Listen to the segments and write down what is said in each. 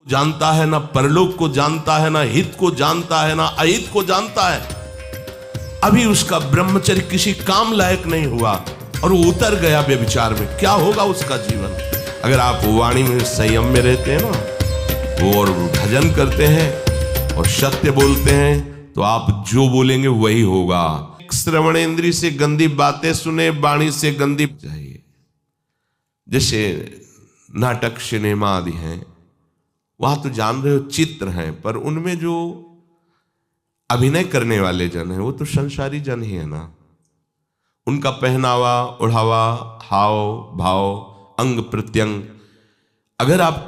जानता है, ना परलोक को जानता है, ना हित को जानता है, ना अहित को जानता है। अभी उसका ब्रह्मचर्य किसी काम लायक नहीं हुआ और वो उतर गया व्यभिचार में। क्या होगा उसका जीवन? अगर आप वाणी में संयम में रहते हैं ना, वो और भजन करते हैं और सत्य बोलते हैं, तो आप जो बोलेंगे वही होगा। श्रवणेंद्री से गंदी बातें सुने, वाणी से गंदी चाहिए। जैसे नाटक, सिनेमा आदि हैं, वहां तो जान रहे हो चित्र हैं, पर उनमें जो अभिनय करने वाले जन हैं वो तो संसारी जन ही है ना। उनका पहनावा, ओढ़ावा, हाव भाव, अंग प्रत्यंग, अगर आप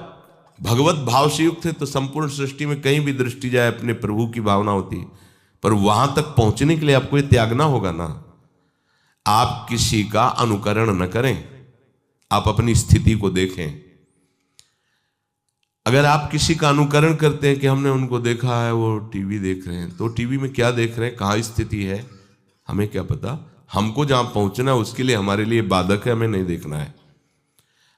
भगवत भाव से युक्त है तो संपूर्ण सृष्टि में कहीं भी दृष्टि जाए अपने प्रभु की भावना होती है। पर वहां तक पहुंचने के लिए आपको ये त्यागना होगा ना। आप किसी का अनुकरण न करें, आप अपनी स्थिति को देखें। अगर आप किसी का अनुकरण करते हैं कि हमने उनको देखा है, वो टीवी देख रहे हैं, तो टीवी में क्या देख रहे हैं, कहाँ स्थिति है, हमें क्या पता। हमको जहां पहुंचना है उसके लिए हमारे लिए बाधक है, हमें नहीं देखना है।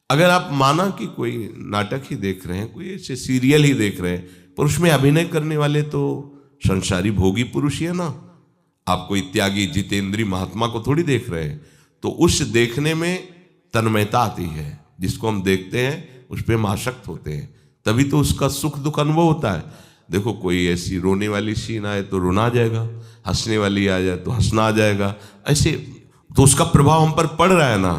अगर आप माना कि कोई नाटक ही देख रहे हैं, कोई ऐसे सीरियल ही देख रहे हैं, पर उसमें अभिनय करने वाले तो संसारी भोगी पुरुष ही है ना। आप कोई त्यागी जितेंद्री महात्मा को थोड़ी देख रहे हैं। तो उस देखने में तन्मयता आती है, जिसको हम देखते हैं उस पर हम आसक्त होते हैं, तभी तो उसका सुख दुख अनुभव होता है। देखो कोई ऐसी रोने वाली सीन आए तो रोना आ जाएगा, हंसने वाली आ जाए तो हंसना आ जाएगा, ऐसे तो उसका प्रभाव हम पर पड़ रहा है ना।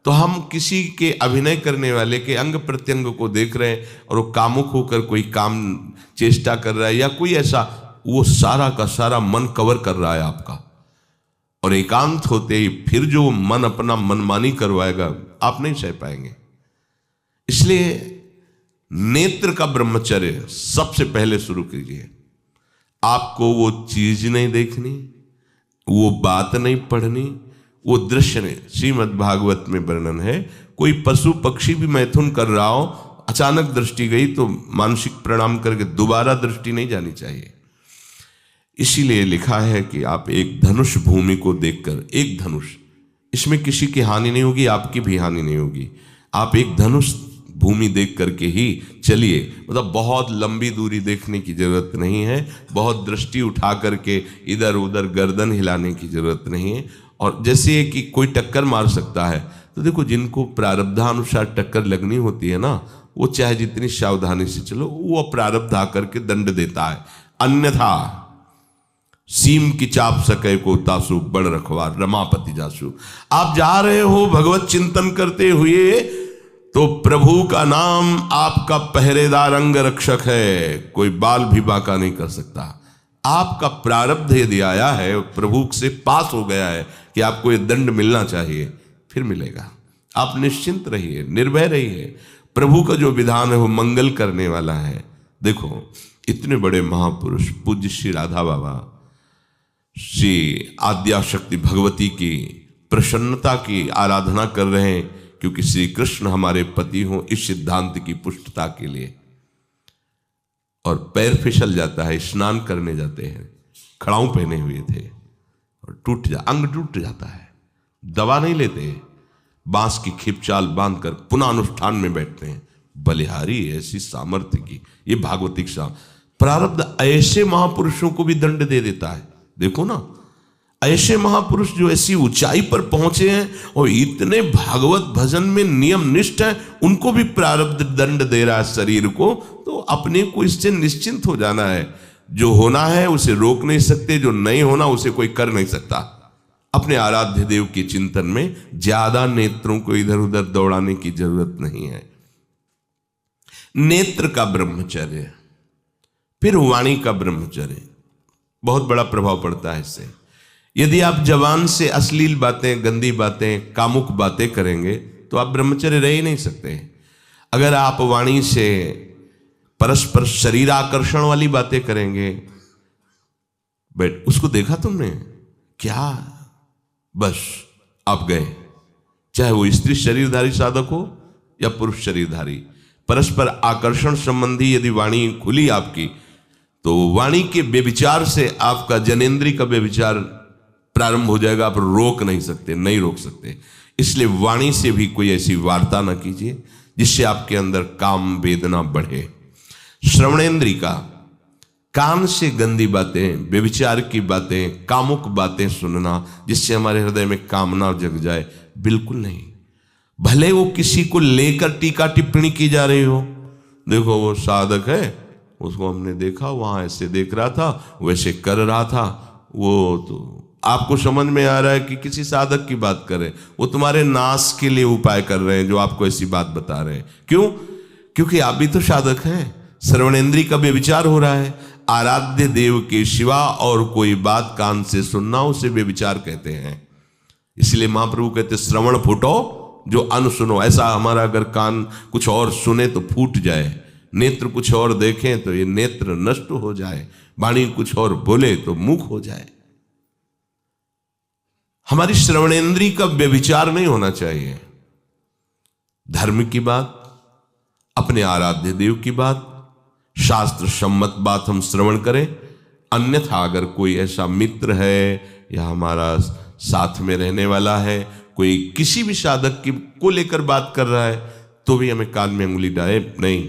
तो हम किसी के अभिनय करने वाले के अंग प्रत्यंग को देख रहे हैं और वो कामुक होकर कोई काम चेष्टा कर रहा है या कोई ऐसा, वो सारा का सारा मन कवर कर रहा है आपका। और एकांत होते ही फिर जो मन अपना मनमानी करवाएगा, आप नहीं सह पाएंगे। इसलिए नेत्र का ब्रह्मचर्य सबसे पहले शुरू कीजिए। आपको वो चीज नहीं देखनी, वो बात नहीं पढ़नी, वो दृश्य नहीं। श्रीमद् भागवत में वर्णन है, कोई पशु पक्षी भी मैथुन कर रहा हो, अचानक दृष्टि गई तो मानसिक प्रणाम करके दोबारा दृष्टि नहीं जानी चाहिए। इसीलिए लिखा है कि आप एक धनुष भूमि को देखकर, एक धनुष, इसमें किसी की हानि नहीं होगी, आपकी भी हानि नहीं होगी। आप एक धनुष भूमि देख करके ही चलिए। मतलब बहुत लंबी दूरी देखने की जरूरत नहीं है, बहुत दृष्टि उठा करके इधर उधर गर्दन हिलाने की जरूरत नहीं है। और जैसे कि कोई टक्कर मार सकता है, तो देखो जिनको प्रारब्धानुसार टक्कर लगनी होती है ना, वो चाहे जितनी सावधानी से चलो, वो प्रारब्ध आकर के दंड देता है। अन्यथा सीम की चाप सके को तासु, बड़ रखवार रमापति जासु। आप जा रहे हो भगवत चिंतन करते हुए, तो प्रभु का नाम आपका पहरेदार अंग रक्षक है, कोई बाल भी बाका नहीं कर सकता। आपका प्रारब्ध यदि आया है, प्रभु से पास हो गया है कि आपको ये दंड मिलना चाहिए, फिर मिलेगा। आप निश्चिंत रहिए, निर्भय रहिए। प्रभु का जो विधान है वो मंगल करने वाला है। देखो इतने बड़े महापुरुष पूज्य श्री राधा बाबा, श्री आद्याशक्ति भगवती की प्रसन्नता की आराधना कर रहे हैं, क्योंकि श्री कृष्ण हमारे पति हों, इस सिद्धांत की पुष्टता के लिए। और पैर फिसल जाता है, स्नान करने जाते हैं, खड़ाऊ पहने हुए थे और अंग टूट जाता है, दवा नहीं लेते, बांस की खिपचाल बांधकर पुनः अनुष्ठान में बैठते हैं। बलिहारी ऐसी सामर्थ्य की, ये भागवतिक प्रारब्ध ऐसे महापुरुषों को भी दंड दे देता है। देखो ना, ऐसे महापुरुष जो ऐसी ऊंचाई पर पहुंचे हैं और इतने भागवत भजन में नियम निष्ठ हैं, उनको भी प्रारब्ध दंड दे रहा है शरीर को। तो अपने को इससे निश्चिंत हो जाना है। जो होना है उसे रोक नहीं सकते, जो नहीं होना उसे कोई कर नहीं सकता। अपने आराध्य देव के चिंतन में ज्यादा नेत्रों को इधर उधर दौड़ाने की जरूरत नहीं है। नेत्र का ब्रह्मचर्य, फिर वाणी का ब्रह्मचर्य, बहुत बड़ा प्रभाव पड़ता है इससे। यदि आप जवान से अश्लील बातें, गंदी बातें, कामुक बातें करेंगे तो आप ब्रह्मचर्य रह ही नहीं सकते। अगर आप वाणी से परस्पर शरीर आकर्षण वाली बातें करेंगे, उसको देखा तुमने क्या, बस आप गए। चाहे वो स्त्री शरीरधारी साधक हो या पुरुष शरीरधारी, परस्पर आकर्षण संबंधी यदि वाणी खुली आपकी, तो वाणी के व्यभिचार से आपका जनेंद्री का व्यभिचार प्रारंभ हो जाएगा। आप रोक नहीं सकते, नहीं रोक सकते। इसलिए वाणी से भी कोई ऐसी वार्ता ना कीजिए जिससे आपके अंदर काम वेदना बढ़े। श्रवणेंद्री का, कान से गंदी बातें, व्यभिचार की बातें, कामुक बातें सुनना जिससे हमारे हृदय में कामना जग जाए, बिल्कुल नहीं। भले वो किसी को लेकर टीका टिप्पणी की जा रही हो, देखो वो साधक है, उसको हमने देखा वहां ऐसे देख रहा था, वैसे कर रहा था, वो तो आपको समझ में आ रहा है कि किसी साधक की बात कर रहे हैं, वो तुम्हारे नाश के लिए उपाय कर रहे हैं जो आपको ऐसी बात बता रहे हैं। क्यों? क्योंकि आप भी तो साधक हैं। श्रवणेंद्री का व्यभिचार हो रहा है। आराध्य देव के सिवा और कोई बात कान से सुनना उसे व्यभिचार कहते हैं। इसलिए महाप्रभु कहते श्रवण फूटो जो अन सुनो। ऐसा हमारा अगर कान कुछ और सुने तो फूट जाए, नेत्र कुछ और देखें तो ये नेत्र नष्ट हो जाए, वाणी कुछ और बोले तो मुख हो जाए। हमारी श्रवणेंद्री का व्यभिचार नहीं होना चाहिए। धर्म की बात, अपने आराध्य देव की बात, शास्त्र सम्मत बात हम श्रवण करें। अन्यथा अगर कोई ऐसा मित्र है या हमारा साथ में रहने वाला है, कोई किसी भी साधक की को लेकर बात कर रहा है, तो भी हमें कान में उंगली डाले नहीं।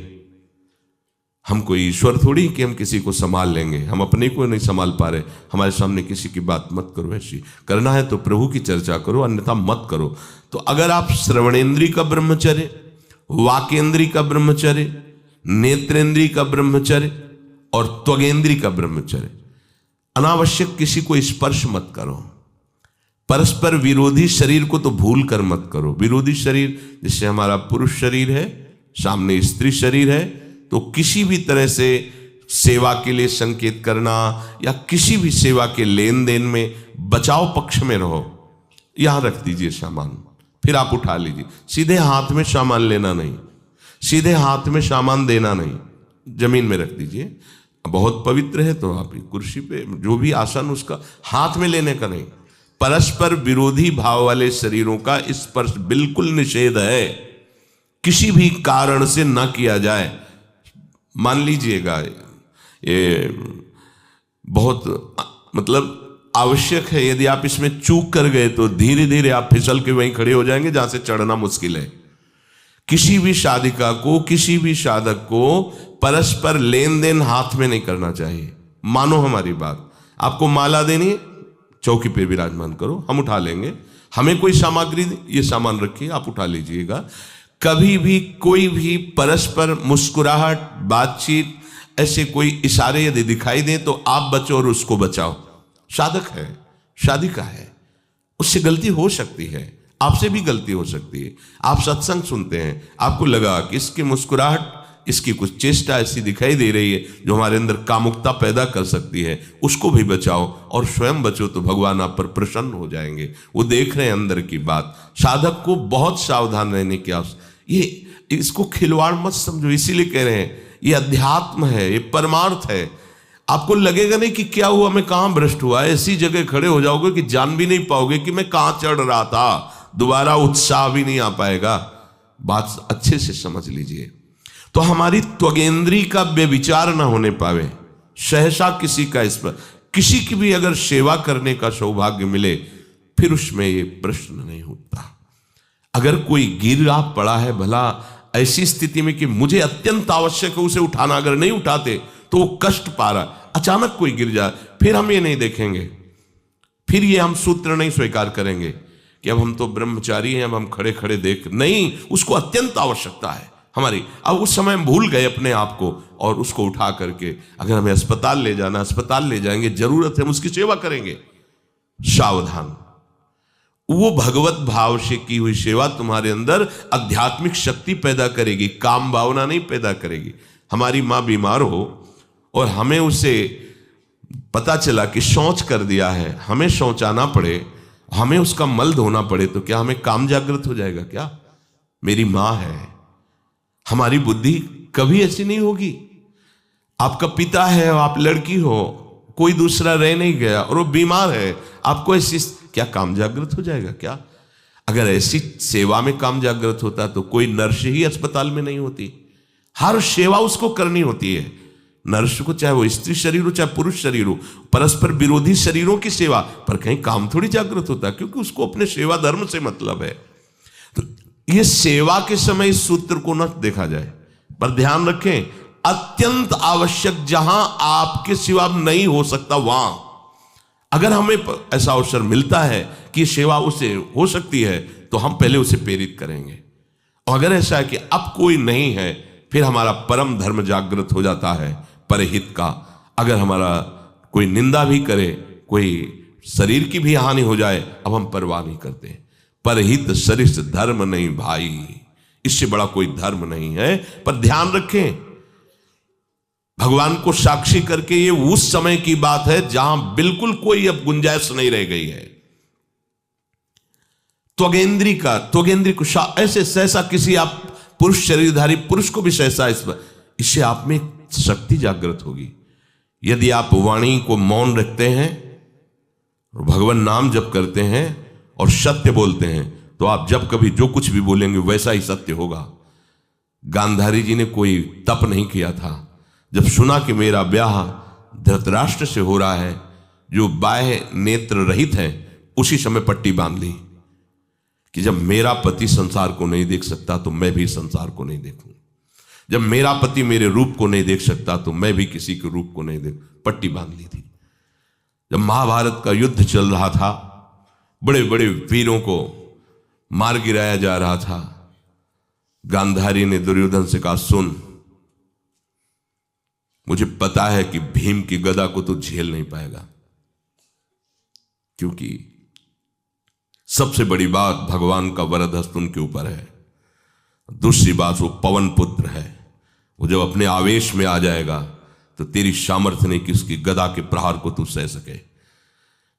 हम कोई ईश्वर थोड़ी कि हम किसी को संभाल लेंगे, हम अपने को नहीं संभाल पा रहे, हमारे सामने किसी की बात मत करो। ऐसी करना है तो प्रभु की चर्चा करो, अन्यथा मत करो। तो अगर आप श्रवणेंद्री का ब्रह्मचर्य, वाकेंद्री का ब्रह्मचर्य, नेत्रेंद्री का ब्रह्मचर्य और त्वगेंद्री का ब्रह्मचर्य, अनावश्यक किसी को स्पर्श मत करो। परस्पर विरोधी शरीर को तो भूल कर मत करो। विरोधी शरीर जिससे हमारा पुरुष शरीर है, सामने स्त्री शरीर है, तो किसी भी तरह से सेवा के लिए संकेत करना या किसी भी सेवा के लेन देन में बचाव पक्ष में रहो। यहां रख दीजिए सामान, फिर आप उठा लीजिए। सीधे हाथ में सामान लेना नहीं, सीधे हाथ में सामान देना नहीं, जमीन में रख दीजिए। बहुत पवित्र है तो आप कुर्सी पे जो भी आसन उसका हाथ में लेने का नहीं। परस्पर विरोधी भाव वाले शरीरों का स्पर्श बिल्कुल निषेध है, किसी भी कारण से न किया जाए। मान लीजिएगा ये बहुत मतलब आवश्यक है, यदि आप इसमें चूक कर गए तो धीरे धीरे आप फिसल के वहीं खड़े हो जाएंगे जहां से चढ़ना मुश्किल है। किसी भी साधिका को, किसी भी साधक को परस्पर लेन देन हाथ में नहीं करना चाहिए। मानो हमारी बात, आपको माला देनी, चौकी पे विराजमान करो, हम उठा लेंगे। हमें कोई सामग्री, ये सामान रखिए, आप उठा लीजिएगा। कभी भी कोई भी परस्पर मुस्कुराहट, बातचीत, ऐसे कोई इशारे यदि दिखाई दें तो आप बचो और उसको बचाओ। साधक है, साधिका है, उससे गलती हो सकती है, आपसे भी गलती हो सकती है। आप सत्संग सुनते हैं, आपको लगा कि इसकी मुस्कुराहट, इसकी कुछ चेष्टा ऐसी दिखाई दे रही है जो हमारे अंदर कामुकता पैदा कर सकती है, उसको भी बचाओ और स्वयं बचो तो भगवान आप पर प्रसन्न हो जाएंगे। वो देख रहे हैं अंदर की बात। साधक को बहुत सावधान रहने की आवश्यकता। ये इसको खिलवाड़ मत समझो, इसीलिए कह रहे हैं ये अध्यात्म है, ये परमार्थ है। आपको लगेगा नहीं कि क्या हुआ, मैं कहां भ्रष्ट हुआ, ऐसी जगह खड़े हो जाओगे कि जान भी नहीं पाओगे कि मैं कहां चढ़ रहा था, दोबारा उत्साह भी नहीं आ पाएगा। बात अच्छे से समझ लीजिए। तो हमारी त्वगेंद्री का व्यभिचार ना होने पावे, सहसा किसी का इस पर किसी की भी अगर सेवा करने का सौभाग्य मिले, फिर उसमें ये प्रश्न नहीं उठता। अगर कोई गिर आप पड़ा है, भला ऐसी स्थिति में कि मुझे अत्यंत आवश्यक है उसे उठाना, अगर नहीं उठाते तो वो कष्ट पा रहा, अचानक कोई गिर जाए, फिर हम ये नहीं देखेंगे, फिर ये हम सूत्र नहीं स्वीकार करेंगे कि अब हम तो ब्रह्मचारी हैं, अब हम खड़े खड़े देख नहीं। उसको अत्यंत आवश्यकता है हमारी। अब उस समय हम भूल गए अपने आप को और उसको उठा करके अगर हमें अस्पताल ले जाना, अस्पताल ले जाएंगे, जरूरत है हम उसकी सेवा करेंगे। सावधान, वो भगवत भाव से की हुई सेवा तुम्हारे अंदर आध्यात्मिक शक्ति पैदा करेगी, काम भावना नहीं पैदा करेगी। हमारी माँ बीमार हो और हमें उसे पता चला कि शौच कर दिया है, हमें शौचाना पड़े, हमें उसका मल धोना पड़े, तो क्या हमें काम जागृत हो जाएगा? क्या मेरी माँ है। हमारी बुद्धि कभी ऐसी नहीं होगी। आपका पिता है, आप लड़की हो, कोई दूसरा रह नहीं गया और वो बीमार है, आपको ऐसी क्या काम जागृत हो जाएगा? क्या अगर ऐसी सेवा में काम जागृत होता तो कोई नर्स ही अस्पताल में नहीं होती। हर सेवा उसको करनी होती है, नर्स को, चाहे वो स्त्री शरीर हो चाहे पुरुष शरीर हो। परस्पर विरोधी शरीरों की सेवा पर कहीं काम थोड़ी जागृत होता, क्योंकि उसको अपने सेवा धर्म से मतलब है। तो ये सेवा के समय इस सूत्र को न देखा जाए, पर ध्यान रखें अत्यंत आवश्यक, जहां आपके सिवा नहीं हो सकता, वहां अगर हमें ऐसा अवसर मिलता है कि सेवा उसे हो सकती है, तो हम पहले उसे प्रेरित करेंगे। और अगर ऐसा है कि अब कोई नहीं है, फिर हमारा परम धर्म जागृत हो जाता है परहित का। अगर हमारा कोई निंदा भी करे, कोई शरीर की भी हानि हो जाए, अब हम परवाह नहीं करते। परहित सरिस धर्म नहीं भाई, इससे बड़ा कोई धर्म नहीं है। पर ध्यान रखें, भगवान को साक्षी करके ये उस समय की बात है जहां बिल्कुल कोई अब गुंजाइश नहीं रह गई है। त्वगेंद्री को ऐसे सहसा किसी आप पुरुष शरीरधारी पुरुष को भी सहसा इससे आप में शक्ति जागृत होगी। यदि आप वाणी को मौन रखते हैं और भगवान नाम जप करते हैं और सत्य बोलते हैं, तो आप जब कभी जो कुछ भी बोलेंगे वैसा ही सत्य होगा। गांधारी जी ने कोई तप नहीं किया था। जब सुना कि मेरा ब्याह धृतराष्ट्र से हो रहा है, जो बाह्य नेत्र रहित है, उसी समय पट्टी बांध ली कि जब मेरा पति संसार को नहीं देख सकता तो मैं भी संसार को नहीं देखूं। जब मेरा पति मेरे रूप को नहीं देख सकता तो मैं भी किसी के रूप को नहीं देख, पट्टी बांध ली थी। जब महाभारत का युद्ध चल रहा था, बड़े बड़े वीरों को मार गिराया जा रहा था, गांधारी ने दुर्योधन से कहा, सुन, मुझे पता है कि भीम की गदा को तू झेल नहीं पाएगा, क्योंकि सबसे बड़ी बात भगवान का वरद हस्त उनके ऊपर है। दूसरी बात, वो पवन पुत्र है। वो जब अपने आवेश में आ जाएगा तो तेरी सामर्थ्य नहीं कि उसकी गदा के प्रहार को तू सह सके,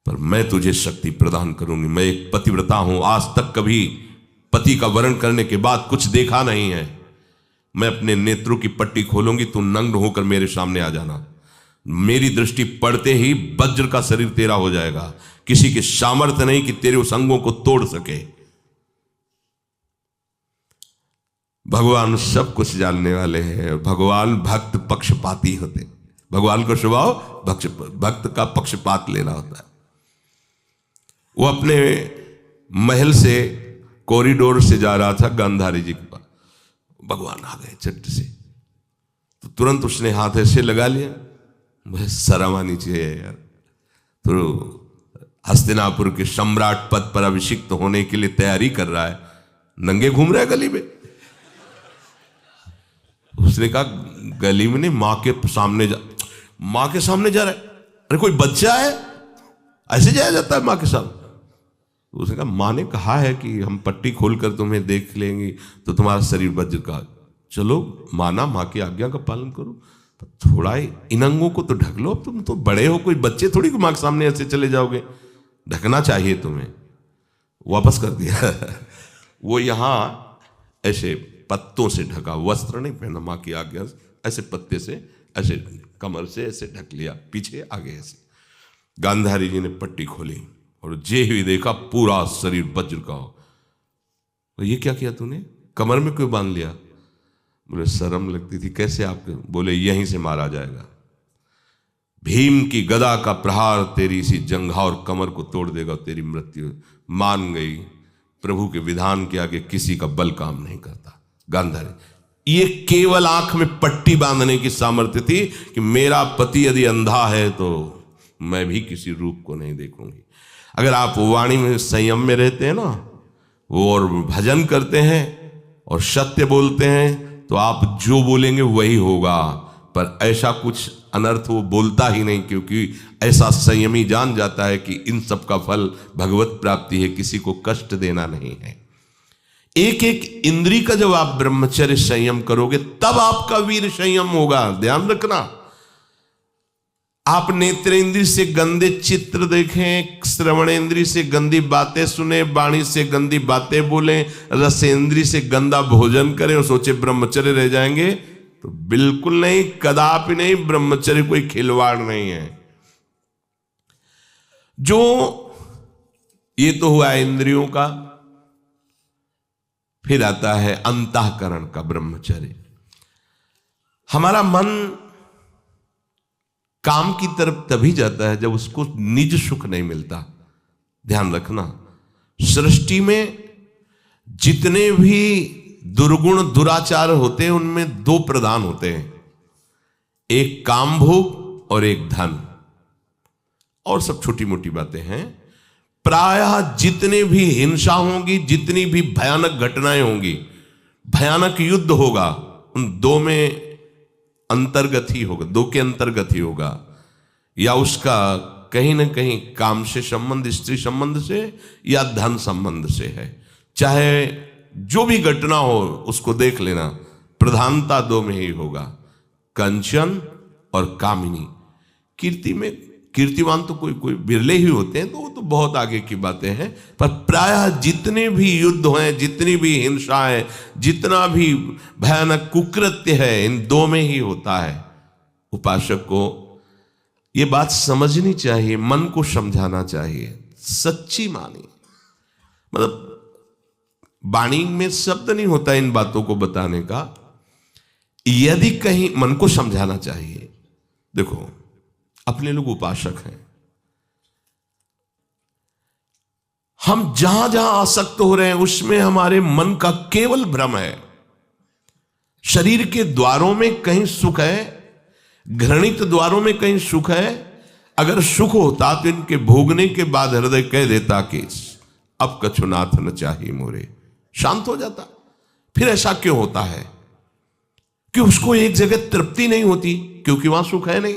पर मैं तुझे शक्ति प्रदान करूंगी। मैं एक पतिव्रता हूं, आज तक कभी पति का वरण करने के बाद कुछ देखा नहीं है। मैं अपने नेत्रों की पट्टी खोलूंगी, तू नग्न होकर मेरे सामने आ जाना। मेरी दृष्टि पड़ते ही वज्र का शरीर तेरा हो जाएगा। किसी के सामर्थ्य नहीं कि तेरे उस अंगों को तोड़ सके। भगवान सब कुछ जानने वाले हैं। भगवान भक्त पक्षपाती होते। भगवान का स्वभाव भक्त का पक्षपात लेना होता है। वो अपने महल से कॉरिडोर से जा रहा था गांधारी जी के पास, भगवान आ गए चट से, तो तुरंत उसने हाथ ऐसे लगा लिया। मुझे शर्म आनी चाहिए यार, तो हस्तिनापुर के सम्राट पद पर अभिषिक्त होने के लिए तैयारी कर रहा है, नंगे घूम रहा है गली में। उसने कहा, गली में नहीं, मां के सामने जा रहा है। अरे कोई बच्चा है, ऐसे जाया जाता है मां के सामने? उसने कहा, मां ने कहा है कि हम पट्टी खोलकर तुम्हें देख लेंगे तो तुम्हारा शरीर वज्र का। चलो माना, मां की आज्ञा का पालन करो, थोड़ा इन अंगों को तो ढक लो। अब तुम तो बड़े हो, कोई बच्चे थोड़ी मां के सामने ऐसे चले जाओगे, ढकना चाहिए तुम्हें। वापस कर दिया। वो यहां ऐसे पत्तों से ढका, वस्त्र नहीं पहना, मां की आज्ञा ऐसे पत्ते से ऐसे कमर से ऐसे ढक लिया, पीछे आगे ऐसे। गांधारी जी ने पट्टी खोली और जे ही देखा पूरा शरीर वज्र का हो। तो ये क्या किया तूने, कमर में क्यों बांध लिया? बोले शर्म लगती थी। कैसे आपके? बोले यहीं से मारा जाएगा। भीम की गदा का प्रहार तेरी इसी जंघा और कमर को तोड़ देगा, तेरी मृत्यु। मान गई, प्रभु के विधान के आगे किसी का बल काम नहीं करता। गांधारी, ये केवल आंख में पट्टी बांधने की सामर्थ्य थी कि मेरा पति यदि अंधा है तो मैं भी किसी रूप को नहीं देखूंगी। अगर आप वाणी में संयम में रहते हैं ना, वो और भजन करते हैं और सत्य बोलते हैं, तो आप जो बोलेंगे वही होगा। पर ऐसा कुछ अनर्थ वो बोलता ही नहीं, क्योंकि ऐसा संयमी जान जाता है कि इन सब का फल भगवत प्राप्ति है, किसी को कष्ट देना नहीं है। एक एक इंद्री का जब आप ब्रह्मचर्य संयम करोगे तब आपका वीर संयम होगा। ध्यान रखना, आप नेत्रेंद्री से गंदे चित्र देखें, श्रवणेंद्री से गंदी बातें सुने, वाणी से गंदी बातें बोलें, रसेंद्री से गंदा भोजन करें और सोचे ब्रह्मचर्य रह जाएंगे, तो बिल्कुल नहीं, कदापि नहीं। ब्रह्मचर्य कोई खिलवाड़ नहीं है। जो ये तो हुआ इंद्रियों का, फिर आता है अंतःकरण का ब्रह्मचर्य। हमारा मन काम की तरफ तभी जाता है जब उसको निज सुख नहीं मिलता। ध्यान रखना, सृष्टि में जितने भी दुर्गुण दुराचार होते हैं उनमें दो प्रधान होते हैं। एक काम भोग और एक धन, और सब छोटी मोटी बातें हैं। प्रायः जितने भी हिंसा होंगी, जितनी भी भयानक घटनाएं होंगी, भयानक युद्ध होगा, उन दो में अंतर्गत ही होगा, दो के अंतर्गत ही होगा। या उसका कहीं ना कहीं काम से संबंध, स्त्री संबंध से या धन संबंध से है। चाहे जो भी घटना हो उसको देख लेना, प्रधानता दो में ही होगा, कंचन और कामिनी। कीर्तिवान तो कोई बिरले ही होते हैं, तो वो तो बहुत आगे की बातें हैं। पर प्रायः जितने भी युद्ध हैं, जितनी भी हिंसा है, जितना भी भयानक कुकृत्य है, इन दो में ही होता है। उपासक को ये बात समझनी चाहिए, मन को समझाना चाहिए, सच्ची मानी। मतलब वाणी में शब्द नहीं होता इन बातों को बताने का, यदि कहीं मन को समझाना चाहिए। देखो, अपने लोग उपासक हैं, हम जहां जहां आसक्त हो रहे हैं उसमें हमारे मन का केवल भ्रम है। शरीर के द्वारों में कहीं सुख है, घृणित द्वारों में कहीं सुख है। अगर सुख होता तो इनके भोगने के बाद हृदय कह देता कि अब कछुनाथ न चाहिए मोरे, शांत हो जाता। फिर ऐसा क्यों होता है कि उसको एक जगह तृप्ति नहीं होती? क्योंकि वहां सुख है नहीं।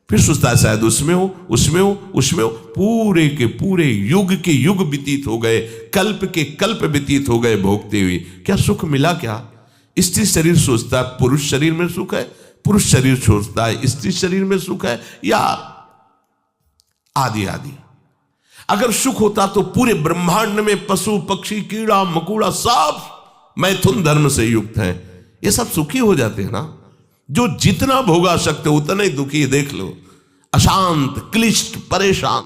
फिर सोचता है शायद उसमें हो, उसमें हो, उसमें हो। पूरे के पूरे युग के युग व्यतीत हो गए, कल्प के कल्प व्यतीत हो गए भोगते हुए, क्या सुख मिला? क्या स्त्री शरीर सोचता है पुरुष शरीर में सुख है, पुरुष शरीर सोचता है स्त्री शरीर में सुख है, या आदि आदि। अगर सुख होता तो पूरे ब्रह्मांड में पशु पक्षी कीड़ा मकोड़ा सब मैथुन धर्म से युक्त हैं, ये सब सुखी हो जाते हैं ना। जो जितना भोगा सकते उतना ही दुखी, देख लो, अशांत, क्लिष्ट, परेशान।